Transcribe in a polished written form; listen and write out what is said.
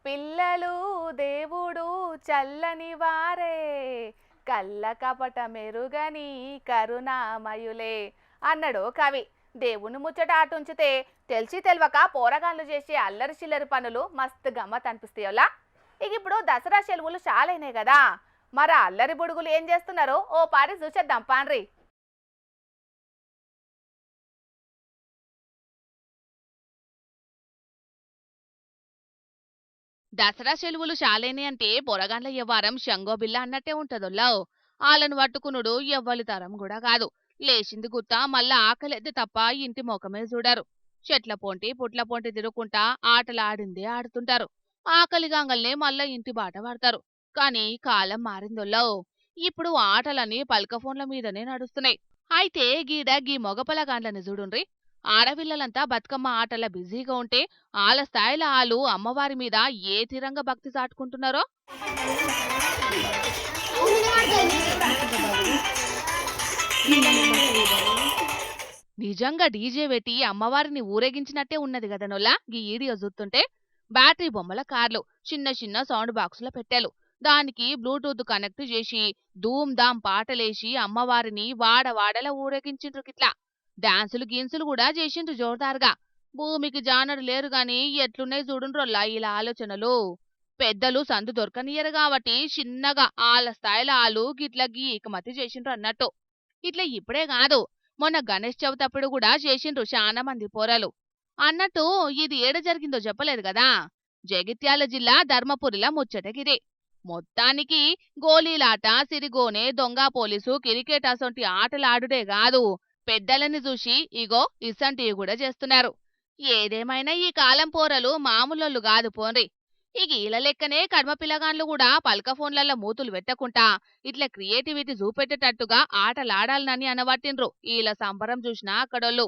పిల్లలు దేవుడు చల్లని వారే, కళ్ళ కపట మెరుగని కరుణామయులే అన్నాడు కవి. దేవుని ముచ్చట ఆటుంచితే తెలిసి తెలవక పోరగాన్లు చేసే అల్లరి చిల్లరి పనులు మస్తు గమ్మత్ అనిపిస్తాయోలా. ఇక ఇప్పుడు దసరా సెలవులు చాలైనాయి కదా, మరి అల్లరి బుడుగులు ఏం చేస్తున్నారో ఓ పారి చూసేద్దాం పాన్రి. దసరా సెలవులు శాలేని అంటే పొరగాండ్ల వ్యవహారం శంగోబిల్ల అన్నట్టే ఉంటదొల్లో. ఆళ్ళను పట్టుకునుడు ఎవ్వలి తరం కూడా కాదు. లేచింది గుత్త మళ్ళా ఆకలిద్ది తప్ప ఇంటి ముఖమే చూడరు. చెట్ల పొంటి పుట్ల పొంటి తిరుగుకుంటా ఆటలు ఆడిందే ఆడుతుంటారు. ఆకలిగాంగల్నే మళ్ళా ఇంటి బాట పడతారు. కానీ కాలం మారిందొల్లో. ఇప్పుడు ఆటలన్నీ పల్క ఫోన్ల మీదనే నడుస్తున్నాయి. అయితే గీడ గీ మొగపలగాండ్లని చూడుండ్రి. ఆడపిల్లలంతా బతుకమ్మ ఆటల బిజీగా ఉంటే ఆళ్ళ స్థాయిలో ఆళ్ళు అమ్మవారి మీద ఏ తీరంగా భక్తి చాటుకుంటున్నారో. నిజంగా డీజే పెట్టి అమ్మవారిని ఊరేగించినట్టే ఉన్నది గదనొల్లా గీ వీడియో చూస్తుంటే. బ్యాటరీ బొమ్మల కార్లు, చిన్న చిన్న సౌండ్ బాక్సుల పెట్టాలు, దానికి బ్లూటూత్ కనెక్ట్ చేసి ధూమ్ ధామ్ పాటలేసి అమ్మవారిని వాడవాడల ఊరేగించిండ్రు గిట్లా. డాన్సులు గీన్సులు కూడా చేసిండ్రు జోర్దారుగా. భూమికి జానడు లేరు గాని ఎట్లున్నాయి చూడుండ్రొల్లా ఇలా ఆలోచనలు. పెద్దలు సందు దొరకనియరు కాబట్టి చిన్నగా ఆళ్ళ స్థాయిలో ఆళ్ళు గిట్ల గీకమతి చేసిండ్రు అన్నట్టు. ఇట్లా ఇప్పుడే కాదు, మొన్న గణేష్ చవితప్పుడు కూడా చేసిండ్రు చాలా మంది పోరలు. అన్నట్టు ఇది ఏడ జరిగిందో చెప్పలేదు కదా. జగిత్యాల జిల్లా ధర్మపురిలా ముచ్చటగిరి. మొత్తానికి గోళీలాట, సిరిగోనె, దొంగ పోలీసు, క్రికెట్ అసొంటి ఆటలాడుడే కాదు, పెద్దలని చూసి ఇగో ఇసంటివి కూడా చేస్తున్నారు. ఏదేమైనా ఈ కాలం పోరలు మామూలోళ్ళు కాదు పోన్రి. ఇక ఈల లెక్కనే కడమ పిల్లగాండ్లు కూడా పల్క ఫోన్లలో మూతులు పెట్టకుండా ఇట్లా క్రియేటివిటీ చూపెట్టేటట్టుగా ఆటలాడాలనని అనబట్టిండ్రు. ఈల సంబరం చూసినా అక్కడోళ్ళు.